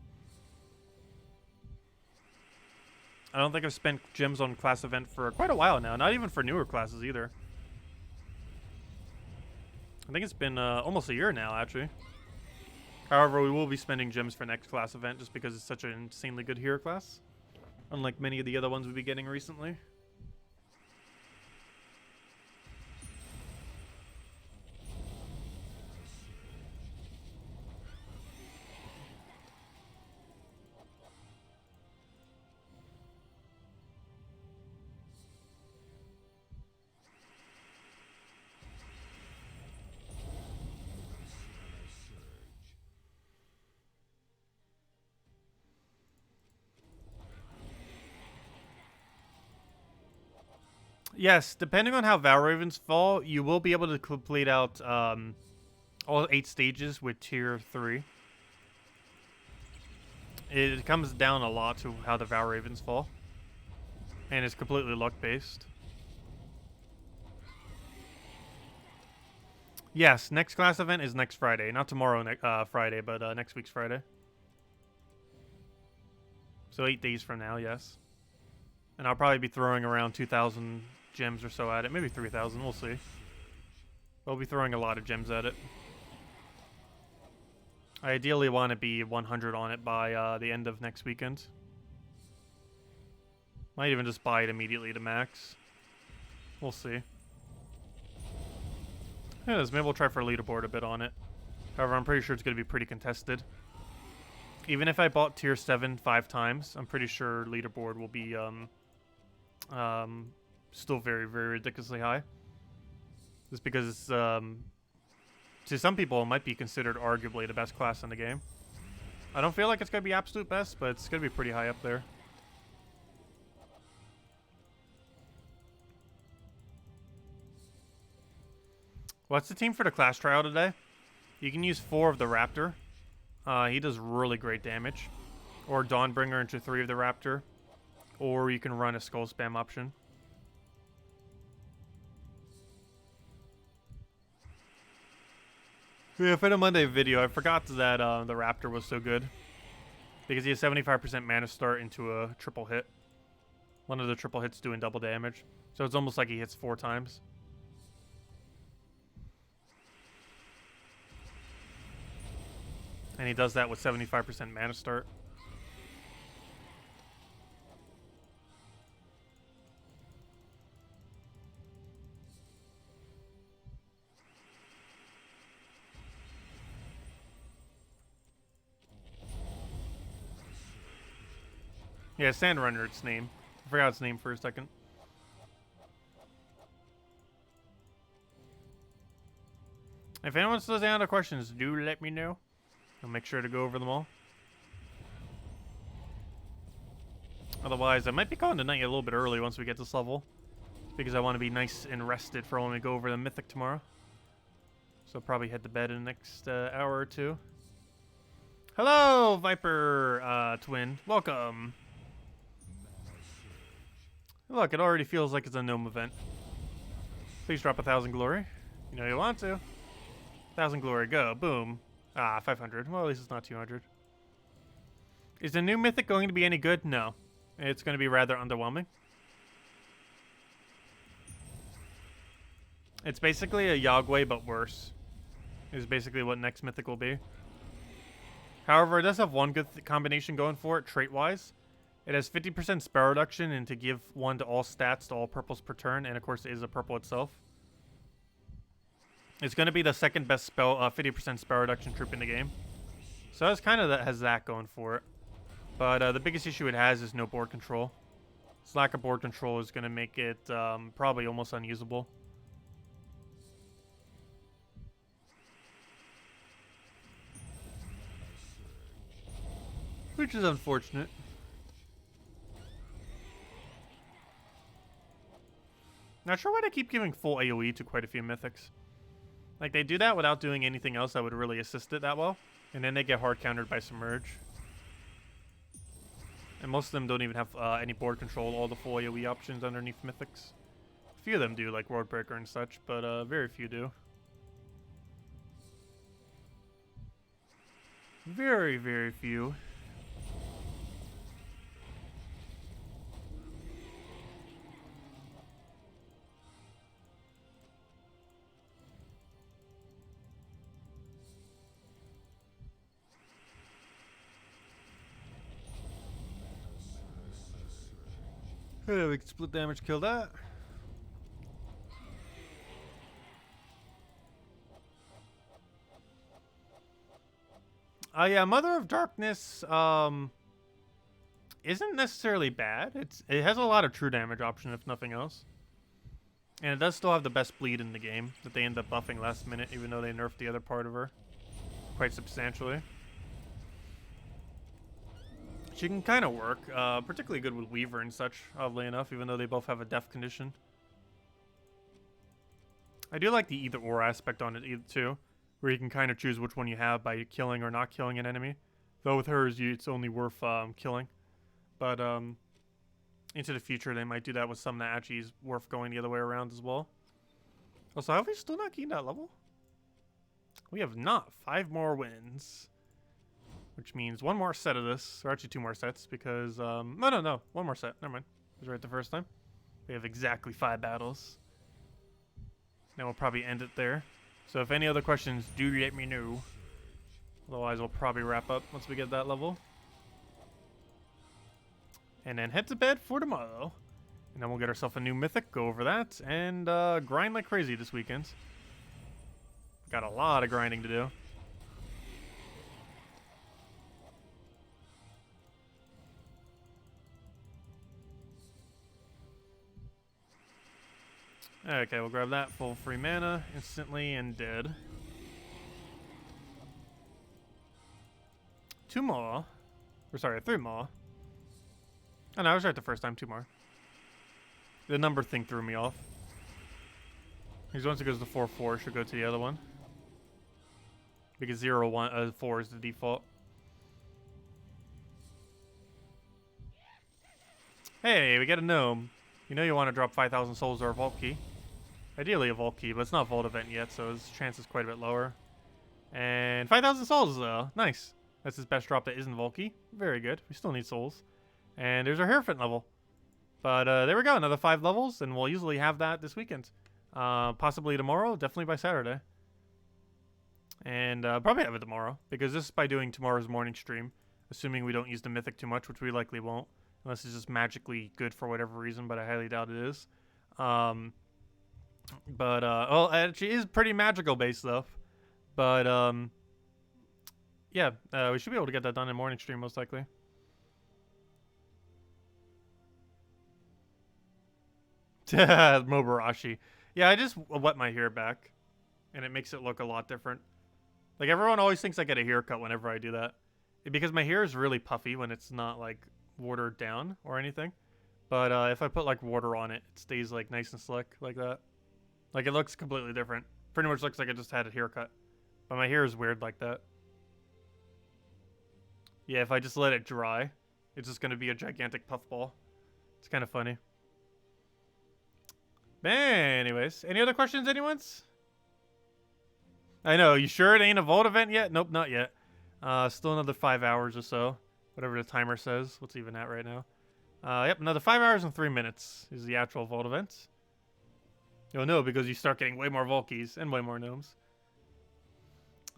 I don't think I've spent gems on class event for quite a while now. Not even for newer classes either. I think it's been almost a year now, actually. However, we will be spending gems for next class event just because it's such an insanely good hero class. Unlike many of the other ones we've been getting recently. Yes, depending on how Vow Ravens fall, you will be able to complete out all 8 stages with tier 3. It comes down a lot to how the Vow Ravens fall. And it's completely luck-based. Yes, next class event is next Friday. Not tomorrow, Friday, but next week's Friday. So 8 days from now, yes. And I'll probably be throwing around 2,000 gems or so at it. Maybe 3,000, we'll see. I'll be throwing a lot of gems at it. I ideally want to be 100 on it by the end of next weekend. Might even just buy it immediately to max. We'll see. Yes, maybe we'll try for leaderboard a bit on it. However, I'm pretty sure it's going to be pretty contested. Even if I bought tier 7 5 times, I'm pretty sure leaderboard will be still very, very ridiculously high. Just because it's, to some people, it might be considered arguably the best class in the game. I don't feel like it's going to be absolute best, but it's going to be pretty high up there. What's the team for the class trial today? You can use 4 of the Raptor. He does really great damage. Or Dawnbringer into 3 of the Raptor. Or you can run a Skull Spam option. Yeah, for the Monday video, I forgot that the Raptor was so good. Because he has 75% mana start into a triple hit. One of the triple hits doing double damage. So it's almost like he hits 4 times. And he does that with 75% mana start. Yeah, Sandrunner, its name. I forgot its name for a second. If anyone still has any other questions, do let me know. I'll make sure to go over them all. Otherwise, I might be calling tonight a little bit early once we get this level. Because I want to be nice and rested for when we go over the Mythic tomorrow. So I'll probably head to bed in the next hour or 2. Hello, Viper Twin. Welcome. Look, it already feels like it's a gnome event. Please drop 1,000 glory. You know you want to. 1,000 glory, go. Boom. Ah, 500. Well, at least it's not 200. Is the new Mythic going to be any good? No. It's going to be rather underwhelming. It's basically a Yogway, but worse. Is basically what next Mythic will be. However, it does have one good combination going for it, trait-wise. It has 50% spell reduction and to give 1 to all stats to all purples per turn, and of course it is a purple itself. It's going to be the second best spell, 50% spell reduction troop in the game. So it's kind of has that going for it. But the biggest issue it has is no board control. Its lack of board control is going to make it probably almost unusable. Which is unfortunate. Not sure why they keep giving full AoE to quite a few Mythics. Like, they do that without doing anything else that would really assist it that well. And then they get hard countered by Submerge. And most of them don't even have any board control, all the full AoE options underneath Mythics. A few of them do, like Worldbreaker and such, but very few do. Very, very few. Yeah, we can split damage, kill that. Yeah, Mother of Darkness isn't necessarily bad. It has a lot of true damage option, if nothing else. And it does still have the best bleed in the game that they end up buffing last minute, even though they nerfed the other part of her quite substantially. She can kind of work, particularly good with Weaver and such, oddly enough, even though they both have a death condition. I do like the either-or aspect on it too, where you can kind of choose which one you have by killing or not killing an enemy. Though with hers, it's only worth killing. But into the future, they might do that with some that actually is worth going the other way around as well. Also, have we still not gained that level? We have not. 5 more wins. Which means 1 more set of this, or actually 2 more sets, because, no, 1 more set, never mind. I was right the first time. We have exactly 5 battles. Then we'll probably end it there. So if any other questions, do let me know. Otherwise, we'll probably wrap up once we get that level. And then head to bed for tomorrow. And then we'll get ourselves a new Mythic, go over that, and grind like crazy this weekend. Got a lot of grinding to do. Okay, we'll grab that. Full free mana instantly and dead. 2 more. Or sorry, 3 more. Oh no, I was right the first time. 2 more. The number thing threw me off. Because once it goes to 4-4, it should go to the other one. Because 4 is the default. Hey, we got a gnome. You know you want to drop 5,000 souls or a vault key. Ideally a vault key, but it's not vault event yet, so his chance is quite a bit lower. And 5,000 souls though. Nice. That's his best drop that isn't vault key. Very good. We still need souls. And there's our Hierophant level. But there we go. Another 5 levels, and we'll easily have that this weekend. Possibly tomorrow. Definitely by Saturday. And probably have it tomorrow, because this is by doing tomorrow's morning stream. Assuming we don't use the Mythic too much, which we likely won't. Unless it's just magically good for whatever reason, but I highly doubt it is. Well, it actually is pretty magical based though. But, yeah, we should be able to get that done in morning stream most likely. Mobarashi. Yeah, I just wet my hair back, and it makes it look a lot different. Like, everyone always thinks I get a haircut whenever I do that. Because my hair is really puffy when it's not, like, watered down or anything. But if I put, like, water on it, it stays, like, nice and slick like that. Like, it looks completely different. Pretty much looks like I just had a haircut. But my hair is weird like that. Yeah, if I just let it dry, it's just going to be a gigantic puffball. It's kind of funny. But anyways, any other questions, anyone's? I know, you sure it ain't a vault event yet? Nope, not yet. Still another 5 hours or so. Whatever the timer says. What's even at right now? Yep, another 5 hours and 3 minutes is the actual vault event. You'll know because you start getting way more vault keys and way more gnomes.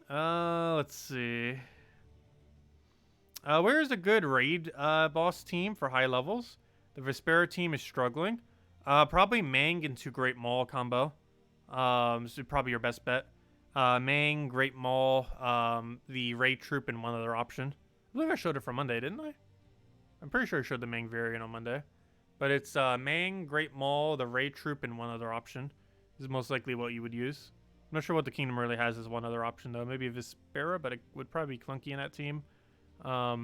Let's see. Where's a good raid boss team for high levels? The Vespera team is struggling. Probably Mang into Great Maul combo. This is probably your best bet. Mang, Great Maul, the raid troop, and one other option. I believe I showed it for Monday, didn't I? I'm pretty sure I showed the Mang variant on Monday. But it's Mang, Great Maul, the raid troop, and one other option. This is most likely what you would use. I'm not sure what the Kingdom really has as one other option, though. Maybe Vespera, but it would probably be clunky in that team. I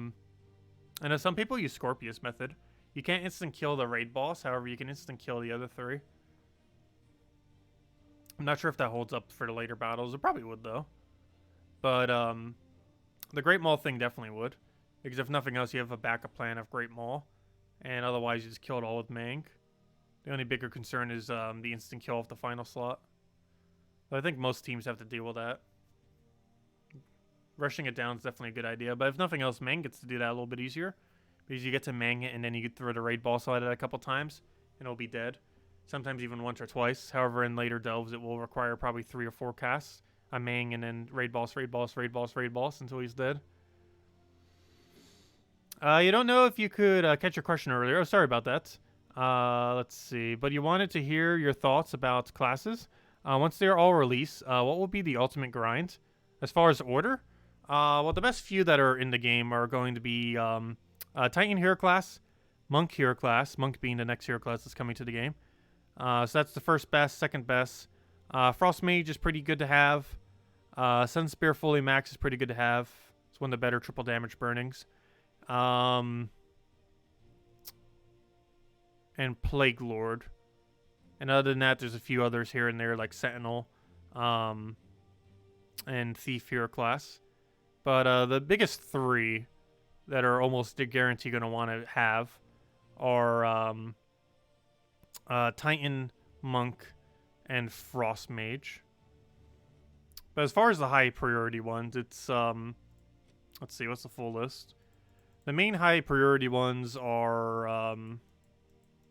know some people use Scorpius method. You can't instant kill the raid boss, however, you can instant kill the other 3. I'm not sure if that holds up for the later battles. It probably would, though. But, the Great Maul thing definitely would. Because if nothing else, you have a backup plan of Great Maul. And otherwise, you just kill it all with Mang. The only bigger concern is the instant kill of the final slot. But I think most teams have to deal with that. Rushing it down is definitely a good idea. But if nothing else, Mang gets to do that a little bit easier. Because you get to Mang it, and then you get throw the raid boss at it a couple times. And it'll be dead. Sometimes even once or twice. However, in later delves, it will require probably 3 or 4 casts. A Mang and then raid boss, raid boss, raid boss, raid boss until he's dead. You don't know if you could catch your question earlier. Oh, sorry about that. Let's see. But you wanted to hear your thoughts about classes. Once they're all released, what will be the ultimate grind? As far as order? Well, the best few that are in the game are going to be Titan Hero class, Monk Hero class, Monk being the next hero class that's coming to the game. So that's the first best, second best. Frost Mage is pretty good to have. Sun Spear fully max is pretty good to have. It's one of the better triple damage burnings. And Plague Lord. And other than that, there's a few others here and there, like Sentinel, and Thief Hero class. But the biggest 3 that are almost guaranteed going to want to have are Titan, Monk, and Frost Mage. But as far as the high priority ones, it's let's see, what's the full list? The main high priority ones are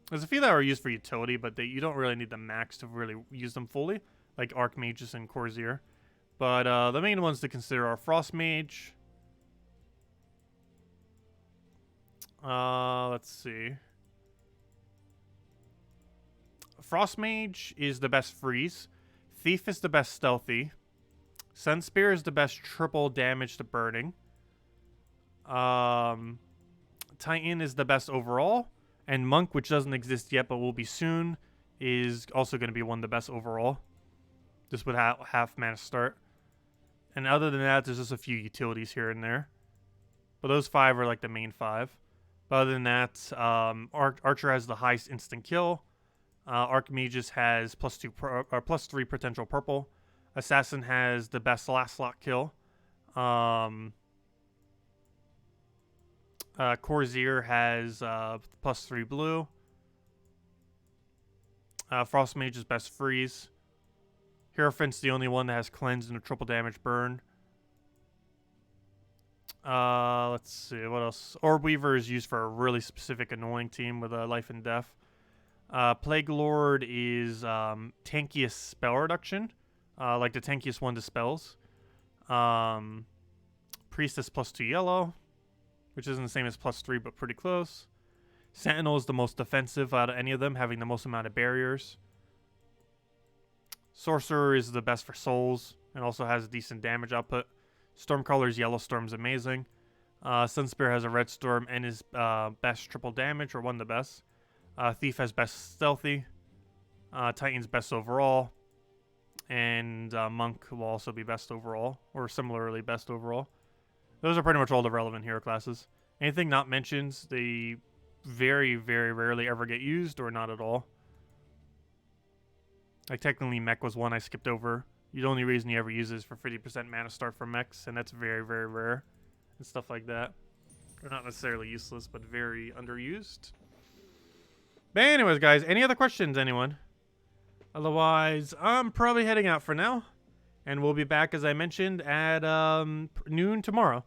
there's a few that are used for utility, but you don't really need the max to really use them fully, like Archmagus and Corsair. But the main ones to consider are Frost Mage. Let's see. Frost Mage is the best freeze. Thief is the best stealthy. Sun Spear is the best triple damage to burning. Titan is the best overall. And Monk, which doesn't exist yet but will be soon, is also going to be one of the best overall. Just with half mana start. And other than that, there's just a few utilities here and there. But those 5 are like the main 5. But other than that, Archer has the highest instant kill. Archmagus has +3 potential purple. Assassin has the best last slot kill. Corsair has +3 blue. Frost Mage is best freeze. Hierophant's the only one that has cleanse and a triple damage burn. Let's see, what else? Orb Weaver is used for a really specific annoying team with a life and death. Plague Lord is tankiest spell reduction. Like the tankiest one to spells. Priestess +2 yellow, which isn't the same as +3 but pretty close. Sentinel is the most defensive out of any of them, having the most amount of barriers. Sorcerer is the best for souls and also has a decent damage output. Stormcrawler's yellow storm's amazing. Sunspear has a red storm and is best triple damage, or one of the best. Thief has best stealthy. Titan's best overall. And Monk will also be best overall, or similarly best overall. Those are pretty much all the relevant hero classes. Anything not mentioned, they very, very rarely ever get used, or not at all. Like, technically, Mech was one I skipped over. The only reason you ever use it is for 50% mana start for mechs, and that's very, very rare. And stuff like that. They're not necessarily useless, but very underused. But anyways, guys, any other questions, anyone? Otherwise, I'm probably heading out for now. And we'll be back, as I mentioned, at noon tomorrow.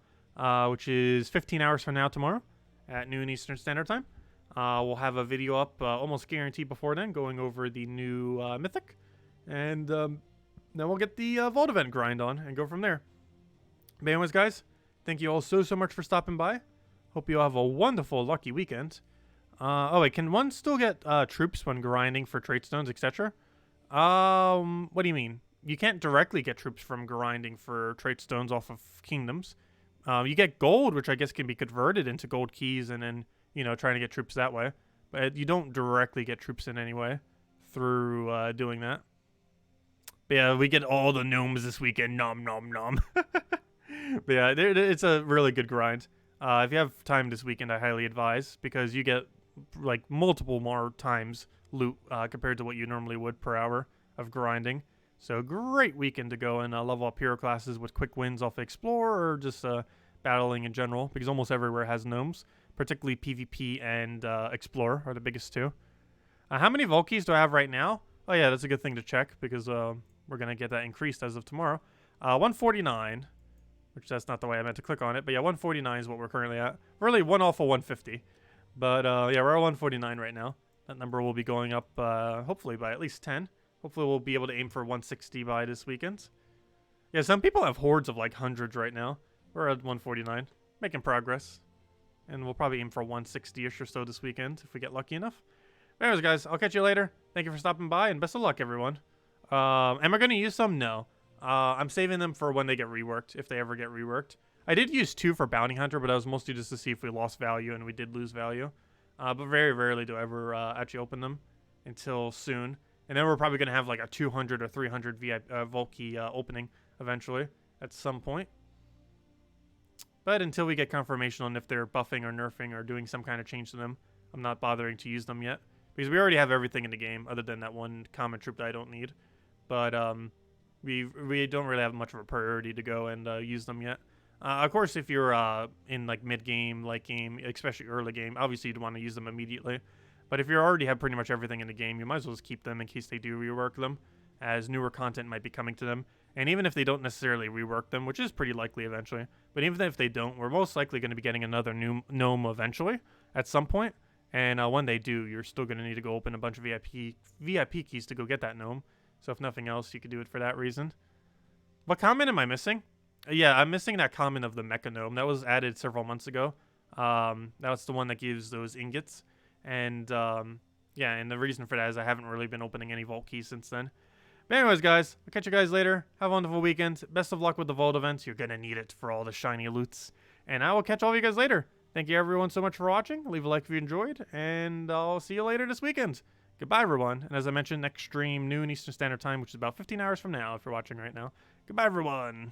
Which is 15 hours from now tomorrow at noon Eastern Standard Time. We'll have a video up almost guaranteed before then, going over the new Mythic. And then we'll get the Vault event grind on and go from there. But anyways, guys, thank you all so much for stopping by. Hope you all have a wonderful, lucky weekend. Oh, wait, can one still get troops when grinding for trait stones, etc.? What do you mean? You can't directly get troops from grinding for trait stones off of kingdoms. You get gold, which I guess can be converted into gold keys and then, you know, trying to get troops that way. But you don't directly get troops in any way through doing that. But yeah, we get all the gnomes this weekend. Nom, nom, nom. But yeah, it's a really good grind. If you have time this weekend, I highly advise, because you get like multiple more times loot compared to what you normally would per hour of grinding. So great weekend to go and level up hero classes with quick wins off Explorer, or just battling in general, because almost everywhere has gnomes. Particularly PvP and Explorer are the biggest two. How many Vault keys do I have right now? Oh yeah, that's a good thing to check, because we're going to get that increased as of tomorrow. 149, which that's not the way I meant to click on it, but yeah, 149 is what we're currently at. Really, one off of 150. But yeah, we're at 149 right now. That number will be going up hopefully by at least 10. Hopefully we'll be able to aim for 160 by this weekend. Yeah, some people have hordes of like hundreds right now. We're at 149, making progress. And we'll probably aim for 160-ish or so this weekend if we get lucky enough. Anyways, guys, I'll catch you later. Thank you for stopping by, and best of luck, everyone. Am I going to use some? No. I'm saving them for when they get reworked, if they ever get reworked. I did use 2 for Bounty Hunter, but that was mostly just to see if we lost value, and we did lose value. But very rarely do I ever actually open them until soon. And then we're probably going to have like a 200 or 300 Vault key opening eventually at some point. But until we get confirmation on if they're buffing or nerfing or doing some kind of change to them, I'm not bothering to use them yet. Because we already have everything in the game other than that one common troop that I don't need. But we don't really have much of a priority to go and use them yet. Of course, if you're in like mid-game, late game, especially early game, obviously you'd want to use them immediately. But if you already have pretty much everything in the game, you might as well just keep them in case they do rework them, as newer content might be coming to them. And even if they don't necessarily rework them, which is pretty likely eventually, but even if they don't, we're most likely going to be getting another new gnome eventually at some point. And when they do, you're still going to need to go open a bunch of VIP keys to go get that gnome. So if nothing else, you could do it for that reason. What comment am I missing? Yeah, I'm missing that comment of the Mecha Gnome. That was added several months ago. That's the one that gives those ingots. And yeah, and the reason for that is I haven't really been opening any Vault keys since then. But anyways, guys, I'll catch you guys later. Have a wonderful weekend. Best of luck with the Vault events. You're going to need it for all the shiny loots. And I will catch all of you guys later. Thank you everyone so much for watching. Leave a like if you enjoyed. And I'll see you later this weekend. Goodbye, everyone. And as I mentioned, next stream, noon Eastern Standard Time, which is about 15 hours from now if you're watching right now. Goodbye, everyone.